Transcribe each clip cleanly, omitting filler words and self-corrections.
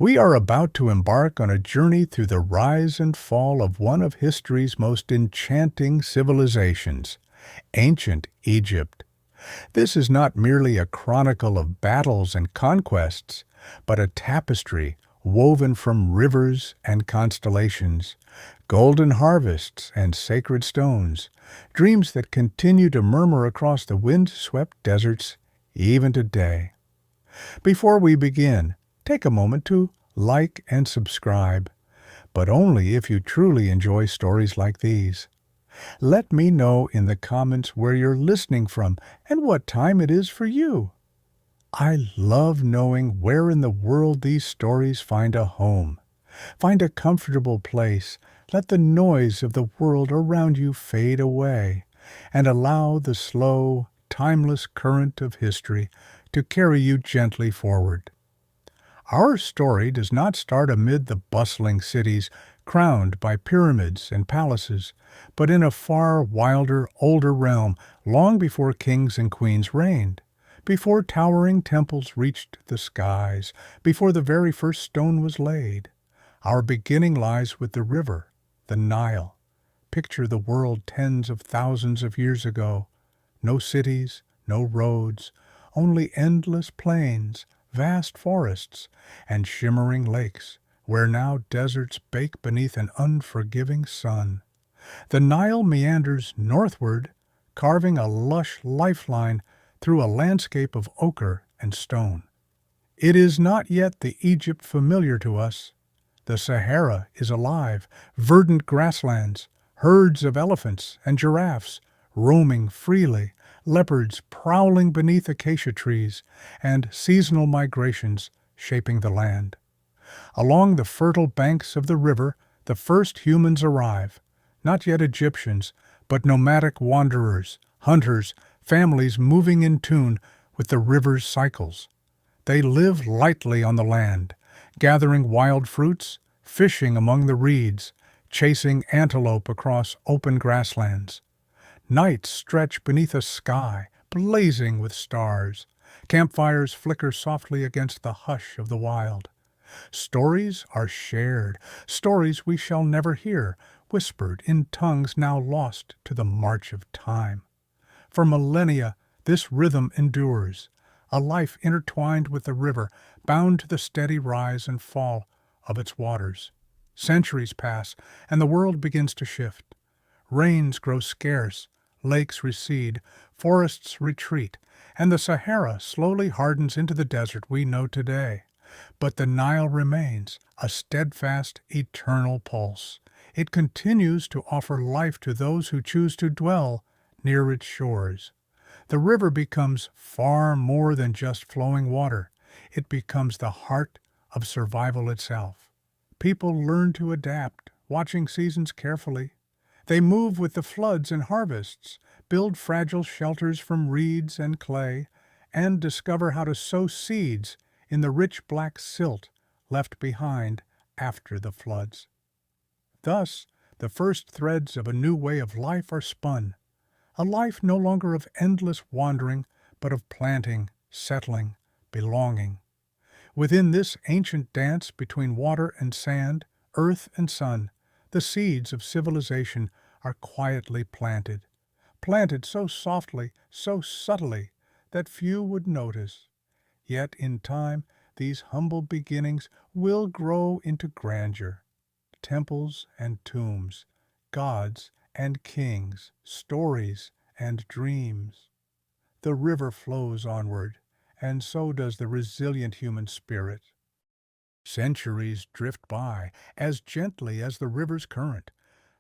We are about to embark on a journey through the rise and fall of one of history's most enchanting civilizations, ancient Egypt. This is not merely a chronicle of battles and conquests, but a tapestry woven from rivers and constellations, golden harvests and sacred stones, dreams that continue to murmur across the wind-swept deserts even today. Before we begin, take a moment to like and subscribe, but only if you truly enjoy stories like these. Let me know in the comments where you're listening from and what time it is for you. I love knowing where in the world these stories find a home. Find a comfortable place, let the noise of the world around you fade away, and allow the slow, timeless current of history to carry you gently forward. Our story does not start amid the bustling cities crowned by pyramids and palaces, but in a far wilder, older realm long before kings and queens reigned, before towering temples reached the skies, before the very first stone was laid. Our beginning lies with the river, the Nile. Picture the world tens of thousands of years ago. No cities, no roads, only endless plains, vast forests, and shimmering lakes, where now deserts bake beneath an unforgiving sun. The Nile meanders northward, carving a lush lifeline through a landscape of ochre and stone. It is not yet the Egypt familiar to us. The Sahara is alive, verdant grasslands, herds of elephants and giraffes roaming freely, leopards prowling beneath acacia trees, and seasonal migrations shaping the land. Along the fertile banks of the river, the first humans arrive, not yet Egyptians, but nomadic wanderers, hunters, families moving in tune with the river's cycles. They live lightly on the land, gathering wild fruits, fishing among the reeds, chasing antelope across open grasslands. Nights stretch beneath a sky blazing with stars. Campfires flicker softly against the hush of the wild. Stories are shared, stories we shall never hear, whispered in tongues now lost to the march of time. For millennia, this rhythm endures, a life intertwined with the river, bound to the steady rise and fall of its waters. Centuries pass, and the world begins to shift. Rains grow scarce, lakes recede, forests retreat, and the Sahara slowly hardens into the desert we know today. But the Nile remains, a steadfast, eternal pulse. It continues to offer life to those who choose to dwell near its shores. The river becomes far more than just flowing water. It becomes the heart of survival itself. People learn to adapt, watching seasons carefully. They move with the floods and harvests, build fragile shelters from reeds and clay, and discover how to sow seeds in the rich black silt left behind after the floods. Thus, the first threads of a new way of life are spun, a life no longer of endless wandering, but of planting, settling, belonging. Within this ancient dance between water and sand, earth and sun, the seeds of civilization are quietly planted, planted so softly, so subtly, that few would notice. Yet in time, these humble beginnings will grow into grandeur. Temples and tombs, gods and kings, stories and dreams. The river flows onward, and so does the resilient human spirit. Centuries drift by as gently as the river's current.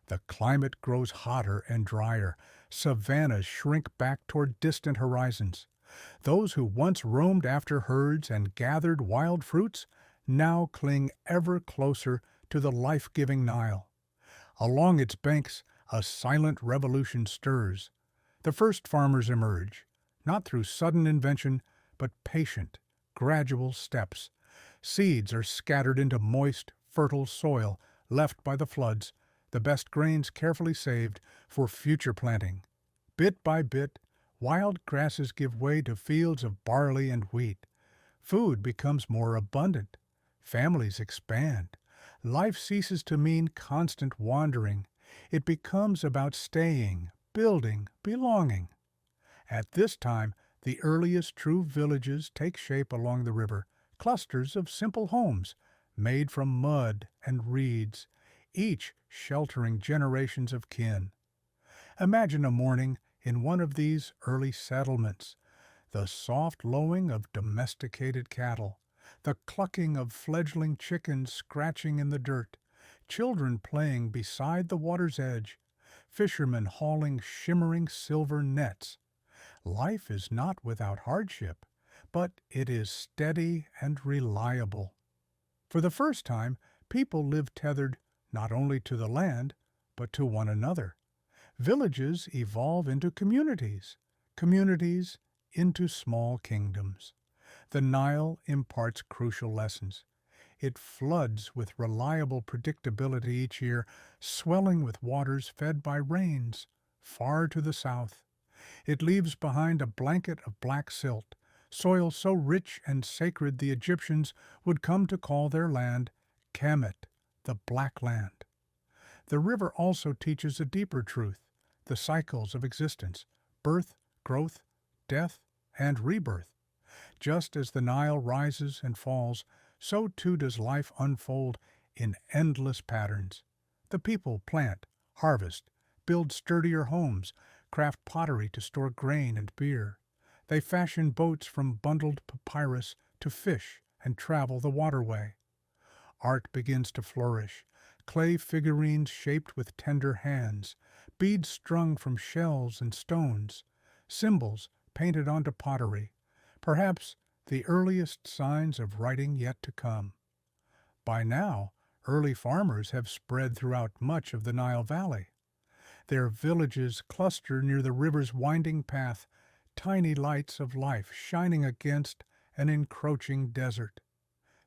The climate grows hotter and drier. Savannas shrink back toward distant horizons. Those who once roamed after herds and gathered wild fruits now cling ever closer to the life-giving Nile. Along its banks, a silent revolution stirs. The first farmers emerge, not through sudden invention, but patient, gradual steps. Seeds are scattered into moist, fertile soil left by the floods, the best grains carefully saved for future planting. Bit by bit, wild grasses give way to fields of barley and wheat. Food becomes more abundant. Families expand. Life ceases to mean constant wandering. It becomes about staying, building, belonging. At this time, the earliest true villages take shape along the river, clusters of simple homes made from mud and reeds, each sheltering generations of kin. Imagine a morning in one of these early settlements, the soft lowing of domesticated cattle, the clucking of fledgling chickens scratching in the dirt, children playing beside the water's edge, fishermen hauling shimmering silver nets. Life is not without hardship, but it is steady and reliable. For the first time, people live tethered not only to the land, but to one another. Villages evolve into communities, communities into small kingdoms. The Nile imparts crucial lessons. It floods with reliable predictability each year, swelling with waters fed by rains far to the south. It leaves behind a blanket of black silt, soil so rich and sacred the Egyptians would come to call their land Kemet, the Black Land. The river also teaches a deeper truth, the cycles of existence, birth, growth, death, and rebirth. Just as the Nile rises and falls, so too does life unfold in endless patterns. The people plant, harvest, build sturdier homes, craft pottery to store grain and beer. They fashion boats from bundled papyrus to fish and travel the waterway. Art begins to flourish, clay figurines shaped with tender hands, beads strung from shells and stones, symbols painted onto pottery, perhaps the earliest signs of writing yet to come. By now, early farmers have spread throughout much of the Nile Valley. Their villages cluster near the river's winding path, tiny lights of life shining against an encroaching desert.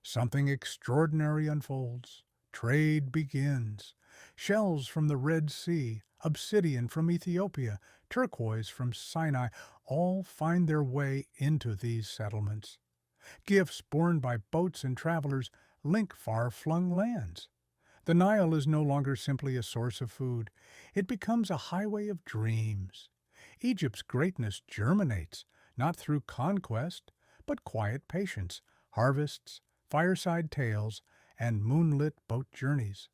Something extraordinary unfolds. Trade begins. Shells from the Red Sea, obsidian from Ethiopia, turquoise from Sinai, all find their way into these settlements. Gifts borne by boats and travelers link far-flung lands. The Nile is no longer simply a source of food. It becomes a highway of dreams. Egypt's greatness germinates, not through conquest, but quiet patience, harvests, fireside tales, and moonlit boat journeys.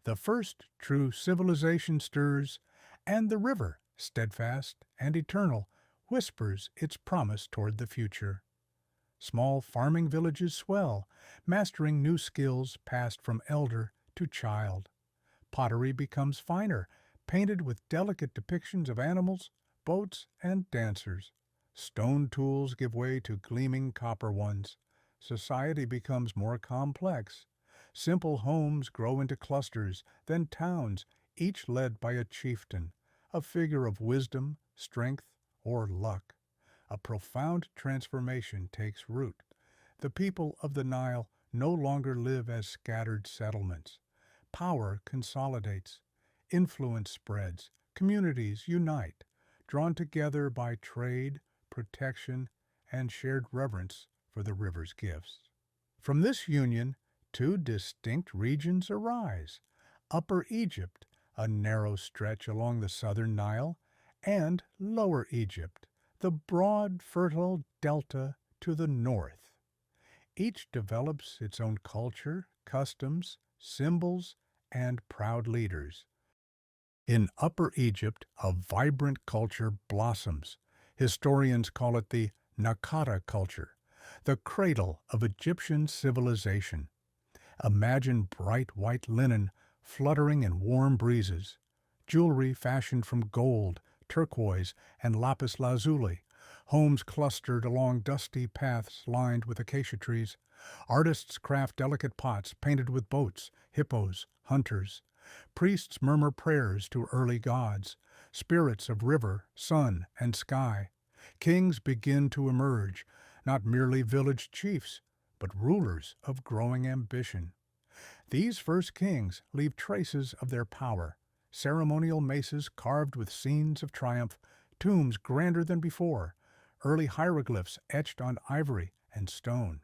The first true civilization stirs, and the river, steadfast and eternal, whispers its promise toward the future. Small farming villages swell, mastering new skills passed from elder to child. Pottery becomes finer, painted with delicate depictions of animals, boats, and dancers. Stone tools give way to gleaming copper ones. Society becomes more complex. Simple homes grow into clusters, then towns, each led by a chieftain, a figure of wisdom, strength, or luck. A profound transformation takes root. The people of the Nile no longer live as scattered settlements. Power consolidates, influence spreads, communities unite, drawn together by trade, protection, and shared reverence for the river's gifts. From this union, two distinct regions arise: Upper Egypt, a narrow stretch along the southern Nile, and Lower Egypt, the broad, fertile delta to the north. Each develops its own culture, customs, symbols, and proud leaders. In Upper Egypt, a vibrant culture blossoms. Historians call it the Nakata culture, the cradle of Egyptian civilization. Imagine bright white linen fluttering in warm breezes, jewelry fashioned from gold, turquoise, and lapis lazuli, homes clustered along dusty paths lined with acacia trees. Artists craft delicate pots painted with boats, hippos, hunters. Priests murmur prayers to early gods, spirits of river, sun, and sky. Kings begin to emerge, not merely village chiefs, but rulers of growing ambition. These first kings leave traces of their power: ceremonial maces carved with scenes of triumph, tombs grander than before, early hieroglyphs etched on ivory and stone.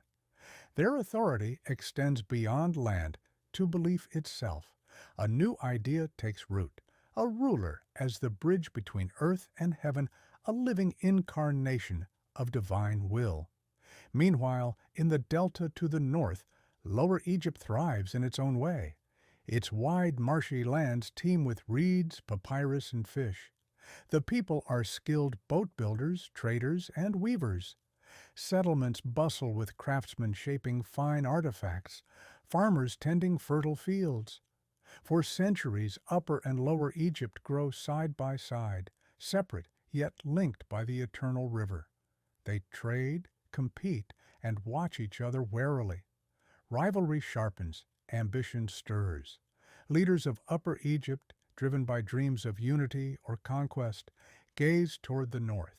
Their authority extends beyond land to belief itself. A new idea takes root, a ruler as the bridge between earth and heaven, a living incarnation of divine will. Meanwhile, in the delta to the north, Lower Egypt thrives in its own way. Its wide marshy lands teem with reeds, papyrus, and fish. The people are skilled boat builders, traders, and weavers. Settlements bustle with craftsmen shaping fine artifacts, farmers tending fertile fields. For centuries, Upper and Lower Egypt grow side by side, separate yet linked by the eternal river. They trade, compete, and watch each other warily. Rivalry sharpens, ambition stirs. Leaders of Upper Egypt, driven by dreams of unity or conquest, gaze toward the north.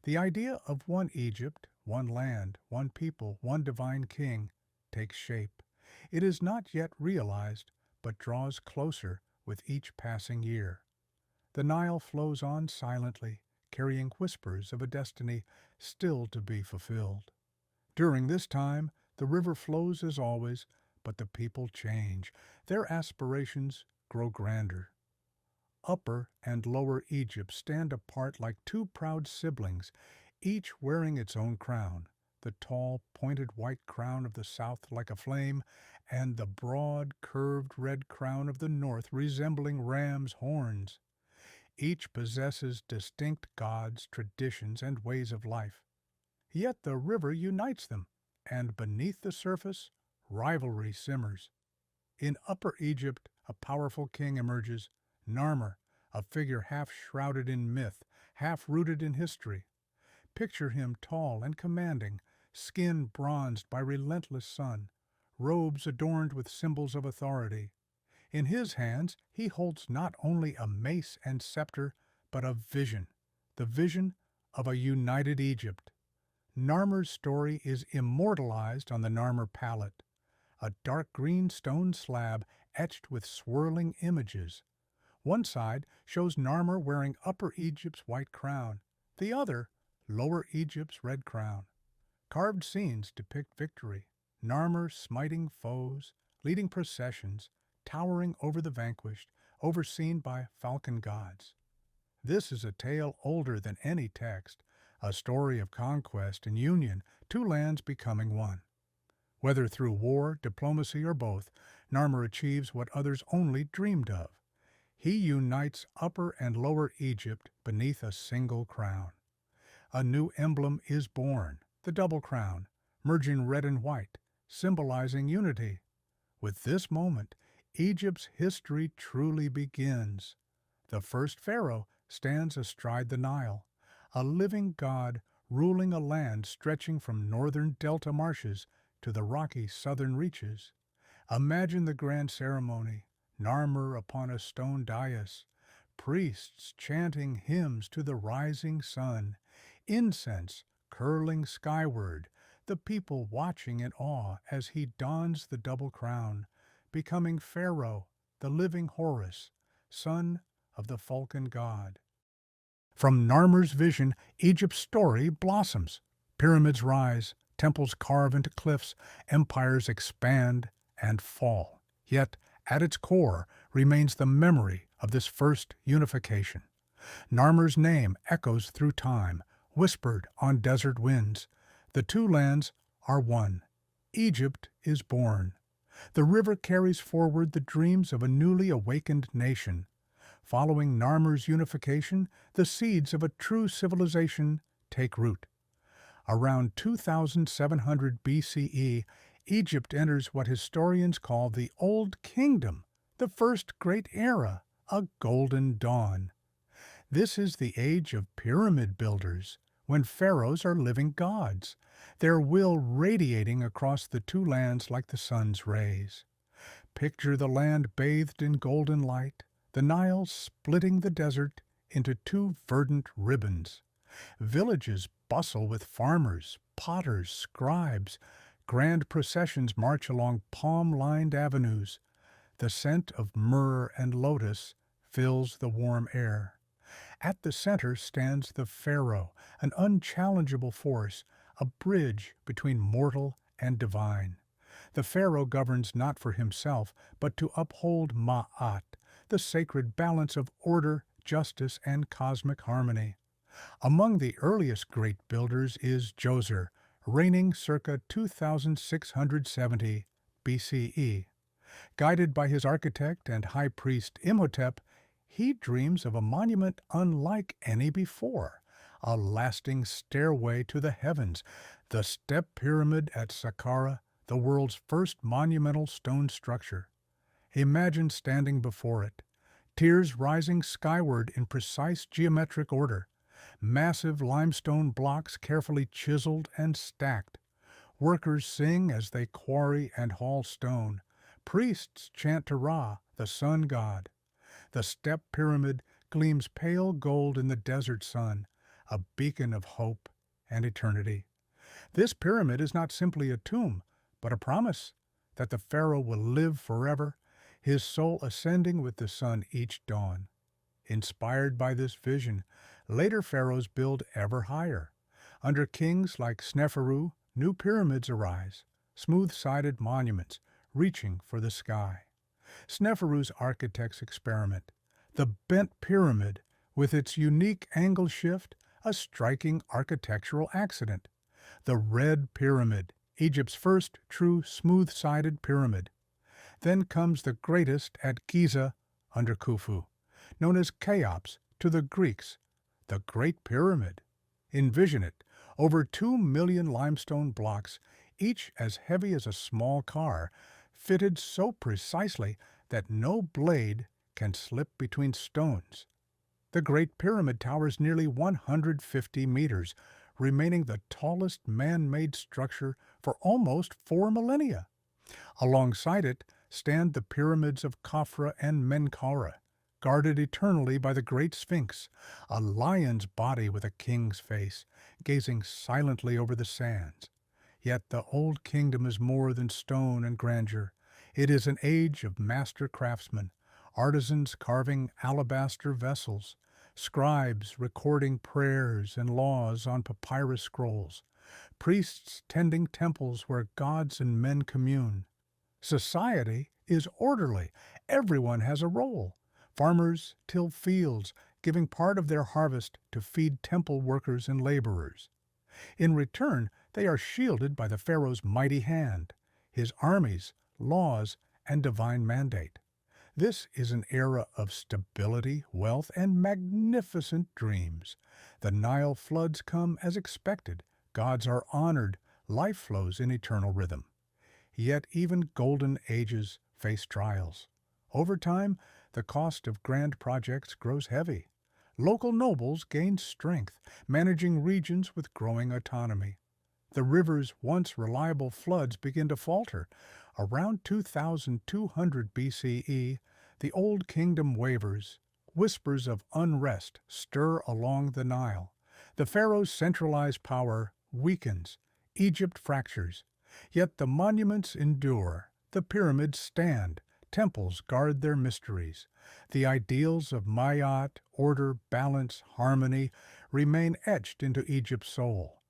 The idea of one Egypt, one land, one people, one divine king takes shape. It is not yet realized, but draws closer with each passing year. The Nile flows on silently, carrying whispers of a destiny still to be fulfilled. During this time, the river flows as always, but the people change. Their aspirations grow grander. Upper and Lower Egypt stand apart like two proud siblings, each wearing its own crown, the tall, pointed white crown of the south like a flame, and the broad, curved red crown of the north resembling ram's horns. Each possesses distinct gods, traditions, and ways of life. Yet the river unites them, and beneath the surface, rivalry simmers. In Upper Egypt, a powerful king emerges, Narmer, a figure half shrouded in myth, half rooted in history. Picture him tall and commanding, skin bronzed by relentless sun, robes adorned with symbols of authority. In his hands he holds not only a mace and scepter, but a vision, the vision of a united Egypt. Narmer's story is immortalized on the Narmer palette, a dark green stone slab etched with swirling images. One side shows Narmer wearing Upper Egypt's white crown, the other, Lower Egypt's red crown. Carved scenes depict victory, Narmer smiting foes, leading processions, towering over the vanquished, overseen by falcon gods. This is a tale older than any text, a story of conquest and union, two lands becoming one. Whether through war, diplomacy, or both, Narmer achieves what others only dreamed of. He unites Upper and Lower Egypt beneath a single crown. A new emblem is born, the double crown, merging red and white, symbolizing unity. With this moment, Egypt's history truly begins. The first pharaoh stands astride the Nile, a living god ruling a land stretching from northern delta marshes to the rocky southern reaches. Imagine the grand ceremony, Narmer upon a stone dais, priests chanting hymns to the rising sun, incense curling skyward, the people watching in awe as he dons the double crown, becoming Pharaoh, the living Horus, son of the falcon god. From Narmer's vision, Egypt's story blossoms. Pyramids rise, temples carve into cliffs, empires expand and fall. Yet, at its core remains the memory of this first unification. Narmer's name echoes through time, whispered on desert winds. The two lands are one. Egypt is born. The river carries forward the dreams of a newly awakened nation. Following Narmer's unification, the seeds of a true civilization take root. Around 2700 BCE, Egypt enters what historians call the Old Kingdom, the first great era, a golden dawn. This is the age of pyramid builders, when pharaohs are living gods, their will radiating across the two lands like the sun's rays. Picture the land bathed in golden light, the Nile splitting the desert into two verdant ribbons. Villages bustle with farmers, potters, scribes. Grand processions march along palm-lined avenues. The scent of myrrh and lotus fills the warm air. At the center stands the pharaoh, an unchallengeable force, a bridge between mortal and divine. The pharaoh governs not for himself, but to uphold Ma'at, the sacred balance of order, justice, and cosmic harmony. Among the earliest great builders is Djoser, reigning circa 2670 BCE. Guided by his architect and high priest Imhotep, he dreams of a monument unlike any before, a lasting stairway to the heavens, the Step Pyramid at Saqqara, the world's first monumental stone structure. Imagine standing before it, tiers rising skyward in precise geometric order, massive limestone blocks carefully chiseled and stacked. Workers sing as they quarry and haul stone. Priests chant to Ra, the sun god. The Step Pyramid gleams pale gold in the desert sun, a beacon of hope and eternity. This pyramid is not simply a tomb, but a promise that the pharaoh will live forever, his soul ascending with the sun each dawn. Inspired by this vision, later pharaohs build ever higher. Under kings like Sneferu, new pyramids arise, smooth-sided monuments reaching for the sky. Sneferu's architects experiment. The bent pyramid, with its unique angle shift, a striking architectural accident. The Red Pyramid, Egypt's first true smooth-sided pyramid. Then comes the greatest at Giza under Khufu, known as Cheops to the Greeks, the Great Pyramid. Envision it, over 2 million limestone blocks, each as heavy as a small car, fitted so precisely that no blade can slip between stones. The Great Pyramid towers nearly 150 meters, remaining the tallest man-made structure for almost 4 millennia. Alongside it stand the pyramids of Khafra and Menkaure, guarded eternally by the Great Sphinx, a lion's body with a king's face, gazing silently over the sands. Yet the Old Kingdom is more than stone and grandeur. It is an age of master craftsmen, artisans carving alabaster vessels, scribes recording prayers and laws on papyrus scrolls, priests tending temples where gods and men commune. Society is orderly. Everyone has a role. Farmers till fields, giving part of their harvest to feed temple workers and laborers. In return, they are shielded by the pharaoh's mighty hand, his armies, laws, and divine mandate. This is an era of stability, wealth, and magnificent dreams. The Nile floods come as expected, gods are honored, life flows in eternal rhythm. Yet even golden ages face trials. Over time, the cost of grand projects grows heavy. Local nobles gain strength, managing regions with growing autonomy. The river's once reliable floods begin to falter. Around 2200 BCE, the Old Kingdom wavers. Whispers of unrest stir along the Nile. The pharaoh's centralized power weakens. Egypt fractures. Yet the monuments endure. The pyramids stand. Temples guard their mysteries. The ideals of Ma'at, order, balance, harmony, remain etched into Egypt's soul.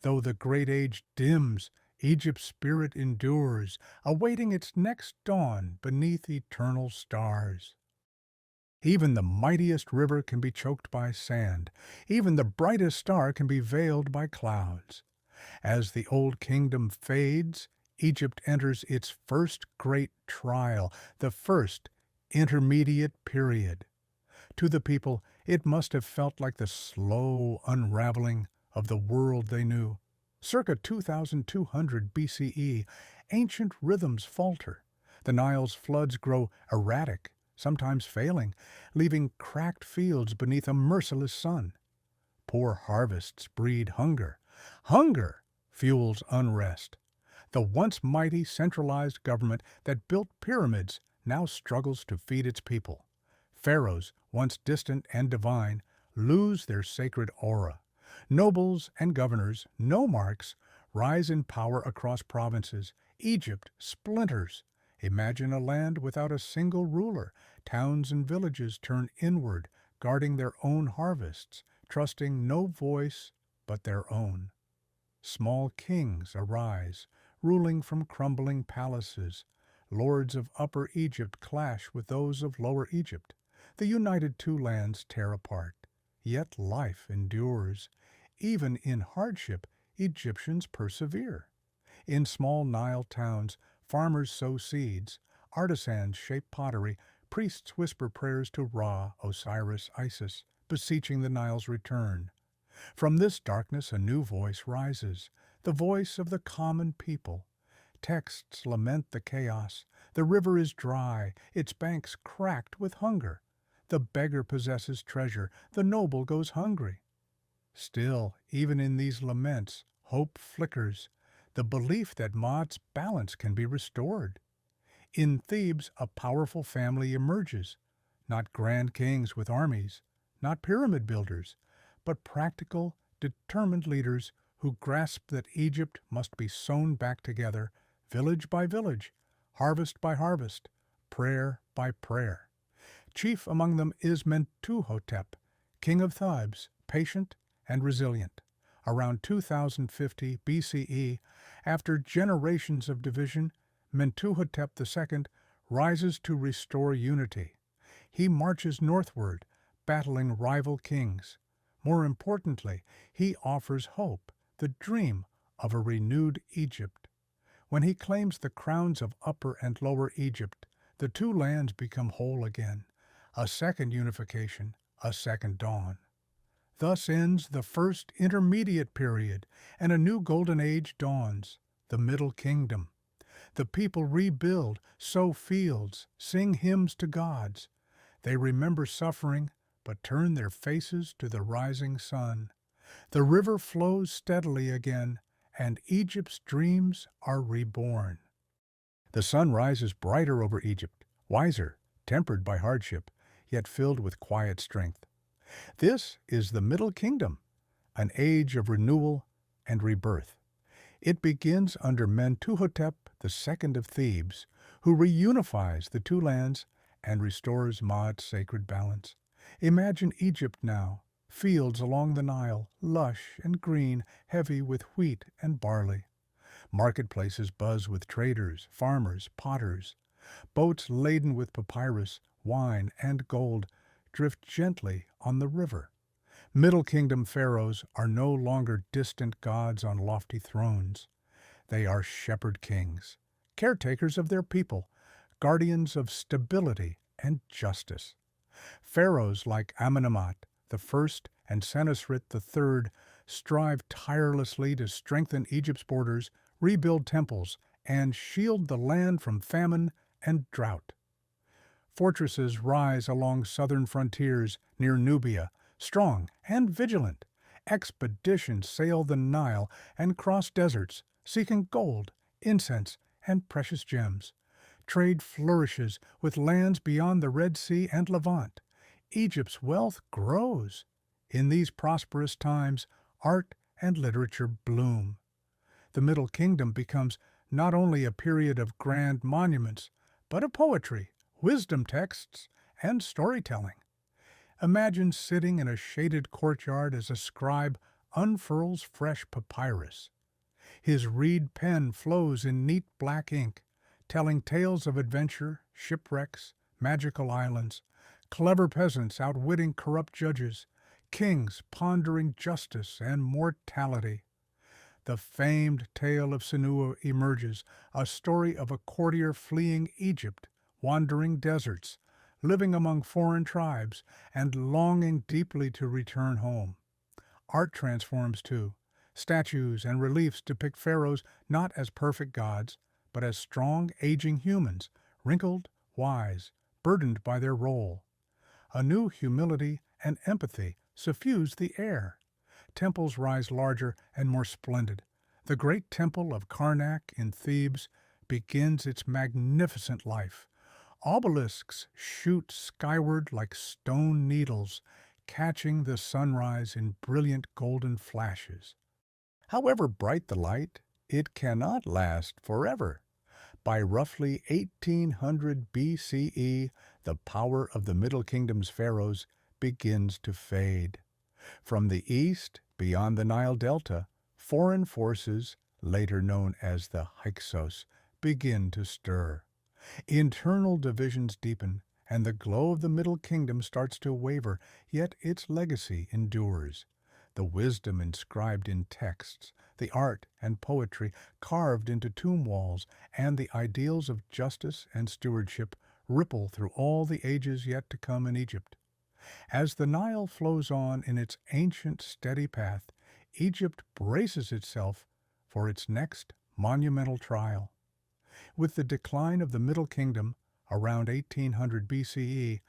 Though the great age dims, Egypt's spirit endures, awaiting its next dawn beneath eternal stars. Even the mightiest river can be choked by sand. Even the brightest star can be veiled by clouds. As the Old Kingdom fades, Egypt enters its first great trial, the first intermediate period. To the people, it must have felt like the slow unraveling of the world they knew. Circa 2200 BCE, ancient rhythms falter. The Nile's floods grow erratic, sometimes failing, leaving cracked fields beneath a merciless sun. Poor harvests breed hunger. Hunger fuels unrest. The once mighty centralized government that built pyramids now struggles to feed its people. Pharaohs, once distant and divine, lose their sacred aura. Nobles and governors, nomarchs, rise in power across provinces. Egypt splinters. Imagine a land without a single ruler. Towns and villages turn inward, guarding their own harvests, trusting no voice but their own. Small kings arise, ruling from crumbling palaces. Lords of Upper Egypt clash with those of Lower Egypt. The united two lands tear apart. Yet life endures. Even in hardship, Egyptians persevere. In small Nile towns, farmers sow seeds, artisans shape pottery, priests whisper prayers to Ra, Osiris, Isis, beseeching the Nile's return. From this darkness a new voice rises, the voice of the common people. Texts lament the chaos. The river is dry, its banks cracked with hunger. The beggar possesses treasure, the noble goes hungry. Still, even in these laments, hope flickers, the belief that Maat's balance can be restored. In Thebes, a powerful family emerges, not grand kings with armies, not pyramid builders, but practical, determined leaders who grasp that Egypt must be sewn back together, village by village, harvest by harvest, prayer by prayer. Chief among them is Mentuhotep, king of Thebes, patient and resilient. Around 2050 BCE, after generations of division, Mentuhotep II rises to restore unity. He marches northward, battling rival kings. More importantly, he offers hope, the dream of a renewed Egypt. When he claims the crowns of Upper and Lower Egypt, the two lands become whole again. A second unification, a second dawn. Thus ends the first intermediate period, and a new golden age dawns, the Middle Kingdom. The people rebuild, sow fields, sing hymns to gods. They remember suffering, but turn their faces to the rising sun. The river flows steadily again, and Egypt's dreams are reborn. The sun rises brighter over Egypt, wiser, tempered by hardship, yet filled with quiet strength. This is the Middle Kingdom, an age of renewal and rebirth. It begins under Mentuhotep II of Thebes, who reunifies the two lands and restores Maat's sacred balance. Imagine Egypt now, fields along the Nile, lush and green, heavy with wheat and barley. Marketplaces buzz with traders, farmers, potters. Boats laden with papyrus, wine, and gold drift gently on the river. Middle Kingdom pharaohs are no longer distant gods on lofty thrones. They are shepherd kings, caretakers of their people, guardians of stability and justice. Pharaohs like Amenemhat I and Senusret III strive tirelessly to strengthen Egypt's borders, rebuild temples, and shield the land from famine and drought. Fortresses rise along southern frontiers near Nubia, strong and vigilant. Expeditions sail the Nile and cross deserts, seeking gold, incense, and precious gems. Trade flourishes with lands beyond the Red Sea and Levant. Egypt's wealth grows. In these prosperous times, art and literature bloom. The Middle Kingdom becomes not only a period of grand monuments, but of poetry, wisdom texts, and storytelling. Imagine sitting in a shaded courtyard as a scribe unfurls fresh papyrus. His reed pen flows in neat black ink, telling tales of adventure, shipwrecks, magical islands, clever peasants outwitting corrupt judges, kings pondering justice and mortality. The famed tale of Senua emerges, a story of a courtier fleeing Egypt, wandering deserts, living among foreign tribes, and longing deeply to return home. Art transforms too. Statues and reliefs depict pharaohs not as perfect gods, but as strong, aging humans, wrinkled, wise, burdened by their role. A new humility and empathy suffuse the air. Temples rise larger and more splendid. The great temple of Karnak in Thebes begins its magnificent life. Obelisks shoot skyward like stone needles, catching the sunrise in brilliant golden flashes. However bright the light, it cannot last forever. By roughly 1800 BCE, the power of the Middle Kingdom's pharaohs begins to fade. From the east, beyond the Nile Delta, foreign forces, later known as the Hyksos, begin to stir. Internal divisions deepen, and the glow of the Middle Kingdom starts to waver, yet its legacy endures. The wisdom inscribed in texts, the art and poetry carved into tomb walls, and the ideals of justice and stewardship ripple through all the ages yet to come in Egypt. As the Nile flows on in its ancient steady path, Egypt braces itself for its next monumental trial. With the decline of the Middle Kingdom, around 1800 BCE,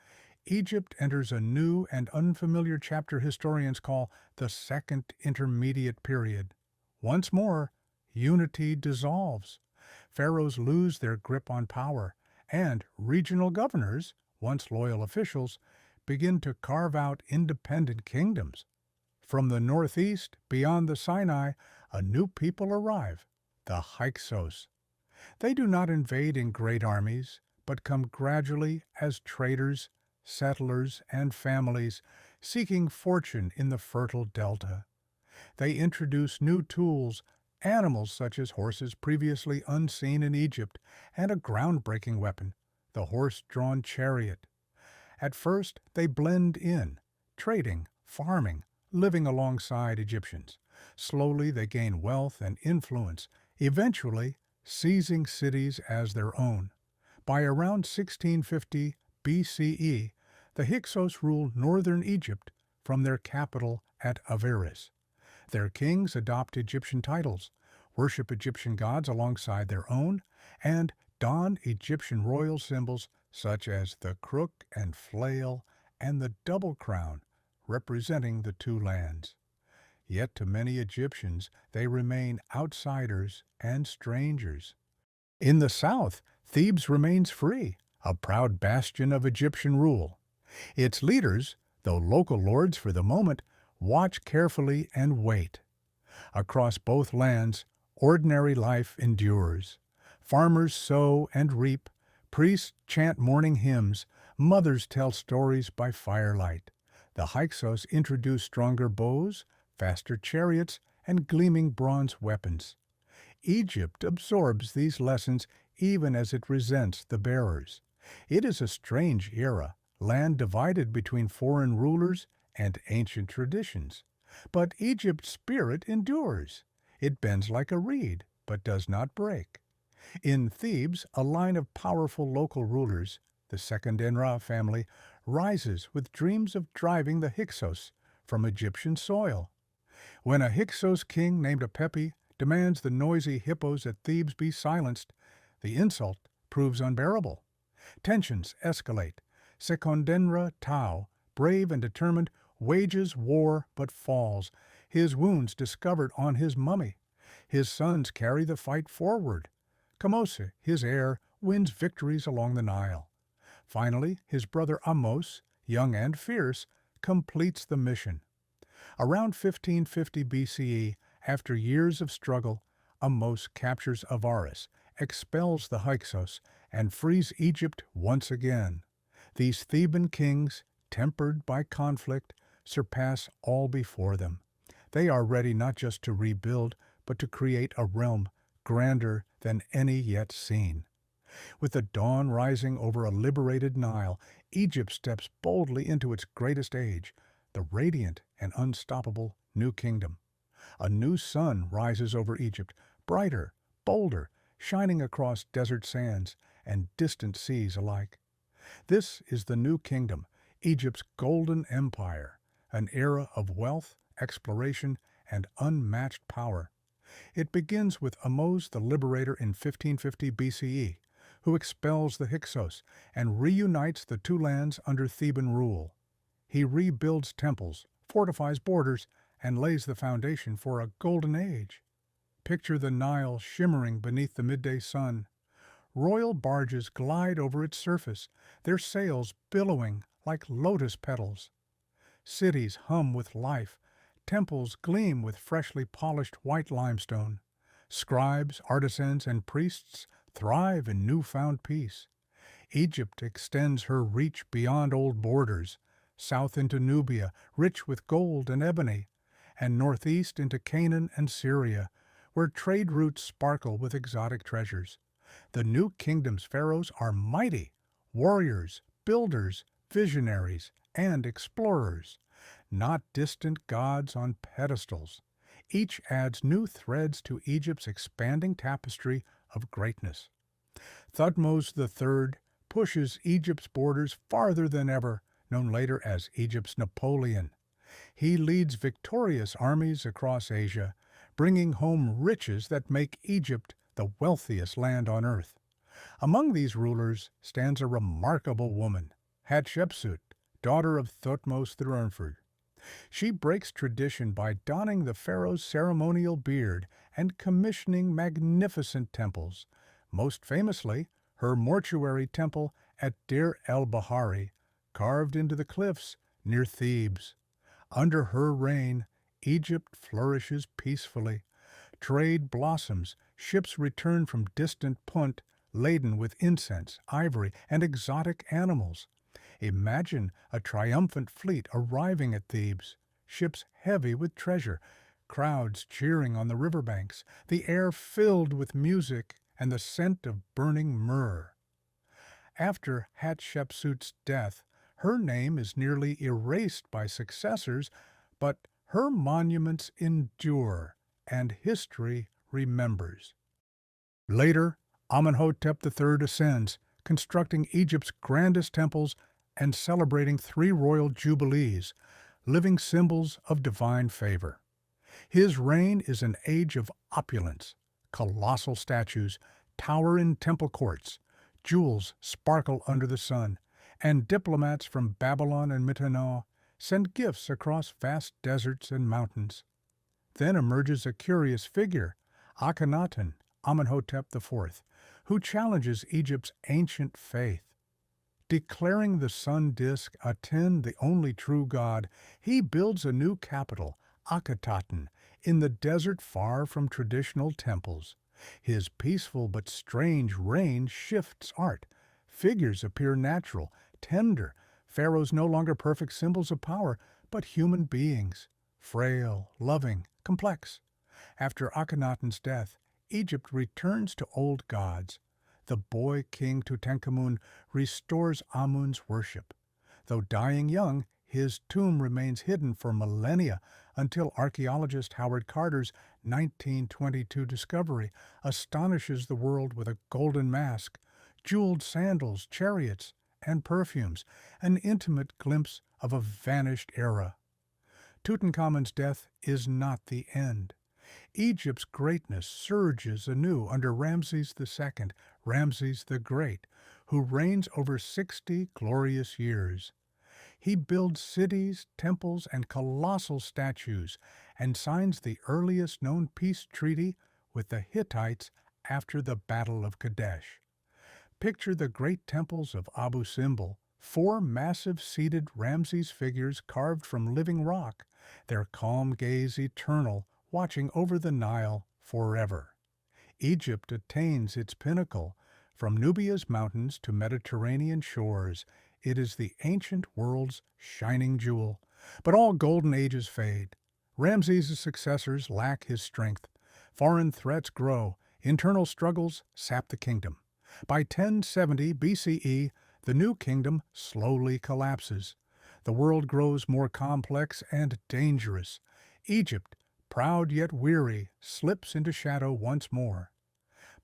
Egypt enters a new and unfamiliar chapter historians call the Second Intermediate Period. Once more, unity dissolves. Pharaohs lose their grip on power, and regional governors, once loyal officials, begin to carve out independent kingdoms. From the northeast, beyond the Sinai, a new people arrive, the Hyksos. They do not invade in great armies, but come gradually as traders, settlers, and families seeking fortune in the fertile delta. They introduce new tools, animals such as horses previously unseen in Egypt, and a groundbreaking weapon, the horse-drawn chariot. At first, they blend in, trading, farming, living alongside Egyptians. Slowly, they gain wealth and influence, eventually seizing cities as their own. By around 1650 BCE, the Hyksos rule northern Egypt from their capital at Avaris. Their kings adopt Egyptian titles, worship Egyptian gods alongside their own, and don Egyptian royal symbols such as the crook and flail and the double crown, representing the two lands. Yet to many Egyptians they remain outsiders and strangers. In the south, Thebes remains free, a proud bastion of Egyptian rule. Its leaders, though local lords for the moment, watch carefully and wait. Across both lands, ordinary life endures. Farmers sow and reap, priests chant morning hymns, mothers tell stories by firelight. The Hyksos introduce stronger bows, faster chariots, and gleaming bronze weapons. Egypt absorbs these lessons even as it resents the bearers. It is a strange era, land divided between foreign rulers and ancient traditions. But Egypt's spirit endures. It bends like a reed, but does not break. In Thebes, a line of powerful local rulers, the second Enra family, rises with dreams of driving the Hyksos from Egyptian soil. When a Hyksos king named Apepi demands the noisy hippos at Thebes be silenced, the insult proves unbearable. Tensions escalate. Secondenra Tau, brave and determined, wages war but falls, his wounds discovered on his mummy. His sons carry the fight forward. Kamose, his heir, wins victories along the Nile. Finally, his brother Ahmose, young and fierce, completes the mission. Around 1550 BCE, after years of struggle, Ahmose captures Avaris, expels the Hyksos, and frees Egypt once again. These Theban kings, tempered by conflict, surpass all before them. They are ready not just to rebuild, but to create a realm grander than any yet seen. With the dawn rising over a liberated Nile, Egypt steps boldly into its greatest age, the radiant and unstoppable New Kingdom. A new sun rises over Egypt, brighter, bolder, shining across desert sands and distant seas alike. This is the New Kingdom, Egypt's golden empire, an era of wealth, exploration, and unmatched power. It begins with Ahmose the Liberator in 1550 BCE, who expels the Hyksos and reunites the two lands under Theban rule. He rebuilds temples, fortifies borders, and lays the foundation for a golden age. Picture the Nile shimmering beneath the midday sun. Royal barges glide over its surface, their sails billowing like lotus petals. Cities hum with life, temples gleam with freshly polished white limestone. Scribes, artisans, and priests thrive in newfound peace. Egypt extends her reach beyond old borders, south into Nubia, rich with gold and ebony, and northeast into Canaan and Syria, where trade routes sparkle with exotic treasures. The new kingdom's pharaohs are mighty, warriors, builders, visionaries, and explorers, not distant gods on pedestals. Each adds new threads to Egypt's expanding tapestry of greatness. Thutmose III pushes Egypt's borders farther than ever, known later as Egypt's Napoleon. He leads victorious armies across Asia, bringing home riches that make Egypt the wealthiest land on earth. Among these rulers stands a remarkable woman, Hatshepsut, daughter of Thutmose III. She breaks tradition by donning the pharaoh's ceremonial beard and commissioning magnificent temples, most famously her mortuary temple at Deir el-Bahari, carved into the cliffs near Thebes. Under her reign, Egypt flourishes peacefully. Trade blossoms, ships return from distant Punt laden with incense, ivory, and exotic animals. Imagine a triumphant fleet arriving at Thebes, ships heavy with treasure, crowds cheering on the riverbanks, the air filled with music and the scent of burning myrrh. After Hatshepsut's death, her name is nearly erased by successors, but her monuments endure, and history remembers. Later, Amenhotep III ascends, constructing Egypt's grandest temples and celebrating 3 royal jubilees, living symbols of divine favor. His reign is an age of opulence. Colossal statues tower in temple courts, jewels sparkle under the sun, and diplomats from Babylon and Mitanah send gifts across vast deserts and mountains. Then emerges a curious figure, Akhenaten, Amenhotep IV, who challenges Egypt's ancient faith. Declaring the sun disk Aten the only true god, he builds a new capital, Akhetaten, in the desert far from traditional temples. His peaceful but strange reign shifts art. Figures appear natural, tender, pharaohs no longer perfect symbols of power, but human beings, frail, loving, complex. After Akhenaten's death, Egypt returns to old gods. The boy king Tutankhamun restores Amun's worship. Though dying young, his tomb remains hidden for millennia until archaeologist Howard Carter's 1922 discovery astonishes the world with a golden mask, jeweled sandals, chariots, and perfumes, an intimate glimpse of a vanished era. Tutankhamun's death is not the end. Egypt's greatness surges anew under Ramses II, Ramses the Great, who reigns over 60 glorious years. He builds cities, temples, and colossal statues, and signs the earliest known peace treaty with the Hittites after the Battle of Kadesh. Picture the great temples of Abu Simbel, 4 massive seated Ramses figures carved from living rock, their calm gaze eternal, watching over the Nile forever. Egypt attains its pinnacle. From Nubia's mountains to Mediterranean shores, it is the ancient world's shining jewel. But all golden ages fade. Ramses' successors lack his strength. Foreign threats grow. Internal struggles sap the kingdom. By 1070 BCE, the new kingdom slowly collapses. The world grows more complex and dangerous. Egypt, proud yet weary, slips into shadow once more.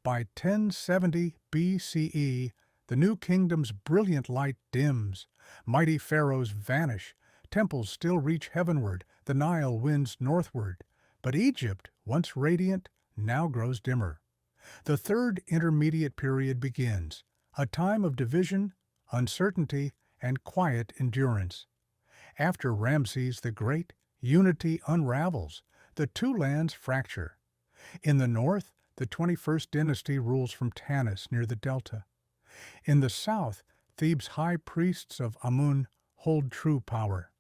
By 1070 BCE, the new kingdom's brilliant light dims. Mighty pharaohs vanish. Temples still reach heavenward. The Nile winds northward. But Egypt, once radiant, now grows dimmer. The third intermediate period begins, a time of division, uncertainty, and quiet endurance. After Ramses the Great, unity unravels. The 2 lands fracture. In the north, the 21st dynasty rules from Tanis near the delta. In the south, Thebes' high priests of Amun hold true power.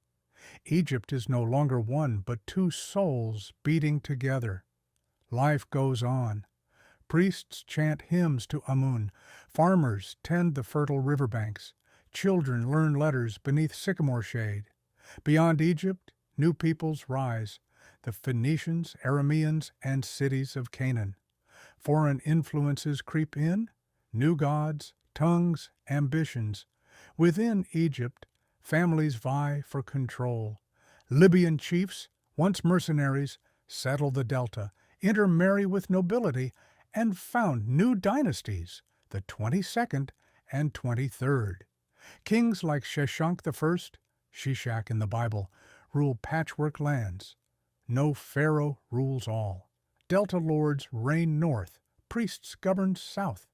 Egypt is no longer one, but 2 souls beating together. Life goes on. Priests chant hymns to Amun. Farmers tend the fertile riverbanks. Children learn letters beneath sycamore shade. Beyond Egypt, new peoples rise. the Phoenicians, Arameans, and cities of Canaan. Foreign influences creep in, new gods, tongues, ambitions. Within Egypt, families vie for control. Libyan chiefs, once mercenaries, settle the delta, intermarry with nobility, and found new dynasties, the 22nd and 23rd. Kings like Sheshonq I, Shishak in the Bible, rule patchwork lands. No pharaoh rules all. Delta lords reign north, priests govern south.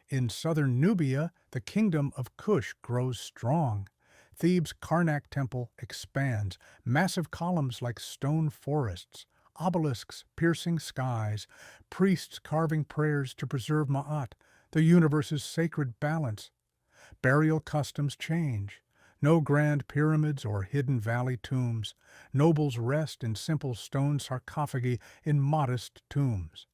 In southern Nubia, the kingdom of Cush grows strong. Thebes' Karnak temple expands, massive columns like stone forests, obelisks piercing skies, priests carving prayers to preserve Ma'at, the universe's sacred balance. Burial customs change. No grand pyramids or hidden valley tombs. Nobles rest in simple stone sarcophagi in modest tombs.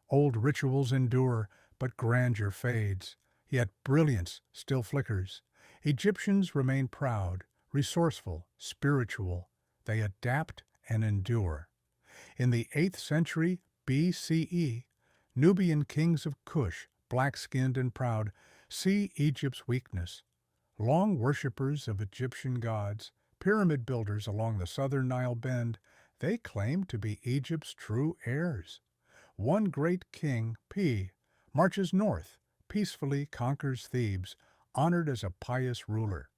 Old rituals endure, but grandeur fades. Yet brilliance still flickers. Egyptians remain proud, resourceful, spiritual. They adapt and endure. In the 8th century BCE, Nubian kings of Cush, black-skinned and proud, see Egypt's weakness. Long worshippers of Egyptian gods, pyramid builders along the southern Nile bend, they claim to be Egypt's true heirs. One great king, Pi, marches north, peacefully conquers Thebes, honored as a pious ruler.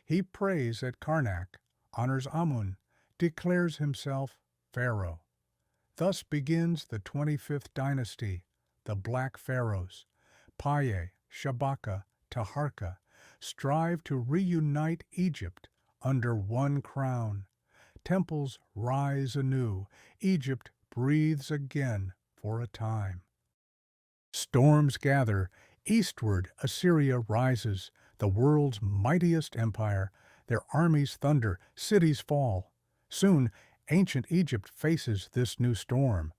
He prays at Karnak, honors Amun, declares himself pharaoh. Thus begins the 25th dynasty, the Black Pharaohs. Paye, Shabaka, Taharka strive to reunite Egypt under one crown. Temples rise anew. Egypt breathes again for a time. Storms gather. Eastward Assyria rises, the world's mightiest empire. Their armies thunder, cities fall. Soon, ancient Egypt faces this new storm.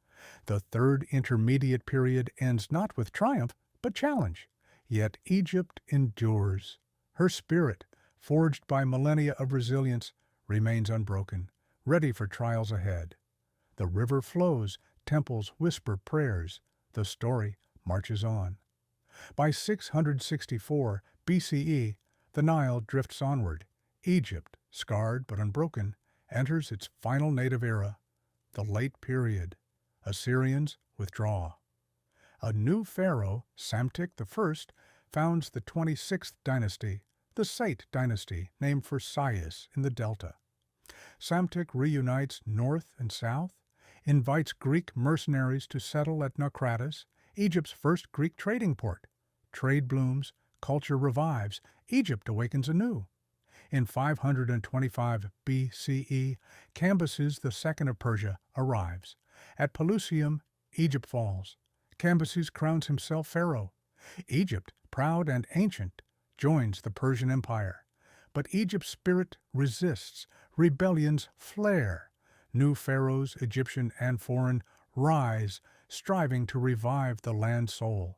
The third intermediate period ends not with triumph, but challenge. Yet Egypt endures. Her spirit, forged by millennia of resilience, remains unbroken, ready for trials ahead. The river flows, temples whisper prayers. The story marches on. By 664 BCE, the Nile drifts onward. Egypt, scarred but unbroken, enters its final native era, the late period. Assyrians withdraw. A new pharaoh, Psamtik I, founds the 26th dynasty, the Sate dynasty, named for Sais in the Delta. Psamtik reunites north and south, invites Greek mercenaries to settle at Naucratis, Egypt's first Greek trading port. Trade blooms, culture revives, Egypt awakens anew. In 525 BCE, Cambyses II of Persia arrives. At Pelusium, Egypt falls. Cambyses crowns himself pharaoh. Egypt, proud and ancient, joins the Persian Empire. But Egypt's spirit resists. Rebellions flare. New pharaohs, Egyptian and foreign, rise, striving to revive the land soul.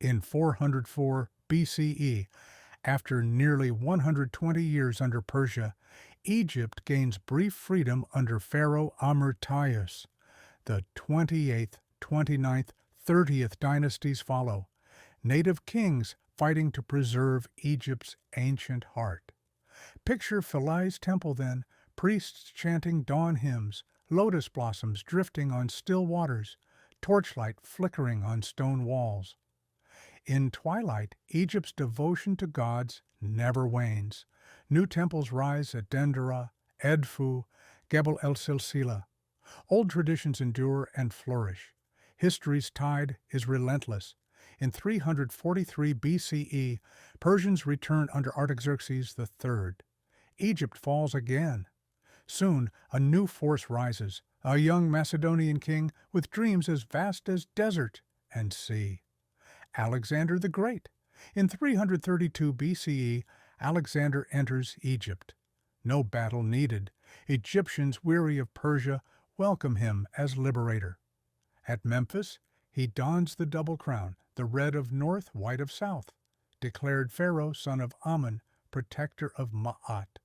In 404 BCE, after nearly 120 years under Persia, Egypt gains brief freedom under Pharaoh Amyrtaios. The 28th, 29th, 30th dynasties follow, native kings fighting to preserve Egypt's ancient heart. Picture Philae's temple then, priests chanting dawn hymns, lotus blossoms drifting on still waters, torchlight flickering on stone walls. In twilight, Egypt's devotion to gods never wanes. New temples rise at Dendera, Edfu, Gebel el-Silsila. Old traditions endure and flourish. History's tide is relentless. In 343 BCE, Persians return under Artaxerxes III. Egypt falls again. Soon, a new force rises, a young Macedonian king with dreams as vast as desert and sea. Alexander the Great. In 332 BCE, Alexander enters Egypt. No battle needed. Egyptians weary of Persia welcome him as liberator. At Memphis, he dons the double crown, the red of north, white of south, declared Pharaoh, son of Amun, protector of Ma'at.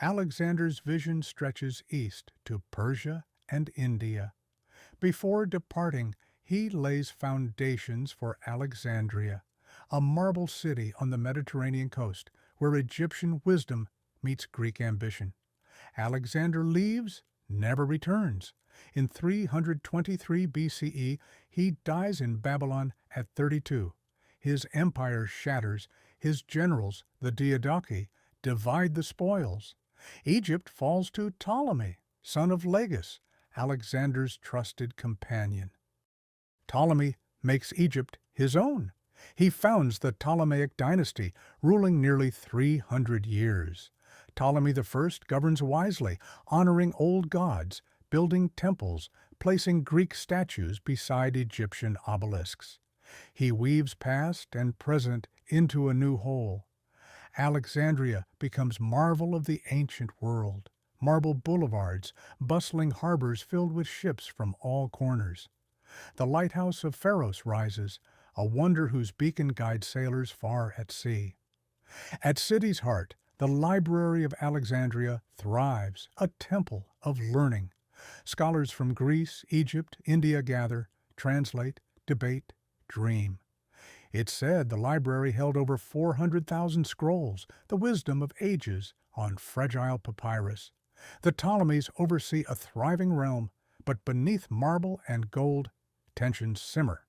Alexander's vision stretches east to Persia and India. Before departing, he lays foundations for Alexandria, a marble city on the Mediterranean coast where Egyptian wisdom meets Greek ambition. Alexander leaves, never returns. In 323 BCE, he dies in Babylon at 32. His empire shatters. His generals, the Diadochi, divide the spoils. Egypt falls to Ptolemy, son of Lagus, Alexander's trusted companion. Ptolemy makes Egypt his own. He founds the Ptolemaic dynasty, ruling nearly 300 years. Ptolemy I governs wisely, honoring old gods, building temples, placing Greek statues beside Egyptian obelisks. He weaves past and present into a new whole. Alexandria becomes marvel of the ancient world, marble boulevards, bustling harbors filled with ships from all corners. The lighthouse of Pharos rises, a wonder whose beacon guides sailors far at sea. At city's heart, the Library of Alexandria thrives, a temple of learning. Scholars from Greece, Egypt, India gather, translate, debate, dream. It's said the library held over 400,000 scrolls, the wisdom of ages, on fragile papyrus. The Ptolemies oversee a thriving realm, but beneath marble and gold, tensions simmer.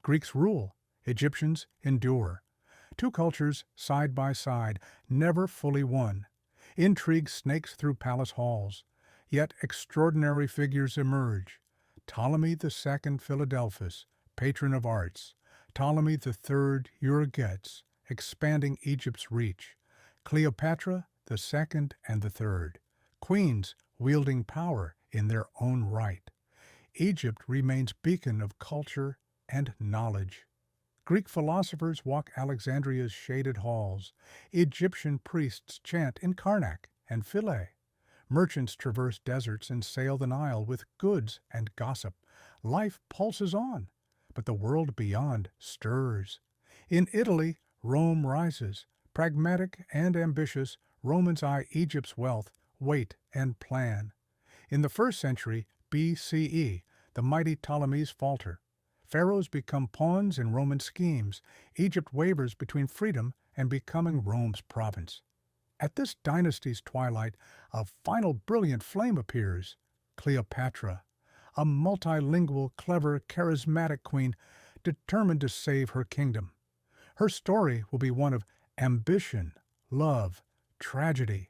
Greeks rule, Egyptians endure. Two cultures side by side, never fully one. Intrigue snakes through palace halls. Yet extraordinary figures emerge. Ptolemy II Philadelphus, patron of arts. Ptolemy III Euergetes, expanding Egypt's reach. Cleopatra II and III, queens wielding power in their own right. Egypt remains beacon of culture and knowledge. Greek philosophers walk Alexandria's shaded halls. Egyptian priests chant in Karnak and Philae. Merchants traverse deserts and sail the Nile with goods and gossip. Life pulses on, but the world beyond stirs. In Italy, Rome rises. Pragmatic and ambitious, Romans eye Egypt's wealth, wait, and plan. In the 1st century BCE, the mighty Ptolemies falter. Pharaohs become pawns in Roman schemes. Egypt wavers between freedom and becoming Rome's province. At this dynasty's twilight, a final brilliant flame appears, Cleopatra, a multilingual, clever, charismatic queen determined to save her kingdom. Her story will be one of ambition, love, tragedy,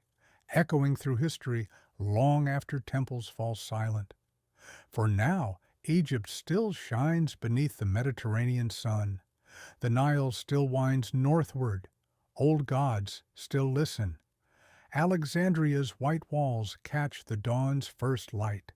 echoing through history long after temples fall silent. For now, Egypt still shines beneath the Mediterranean sun. The Nile still winds northward. Old gods still listen. Alexandria's white walls catch the dawn's first light.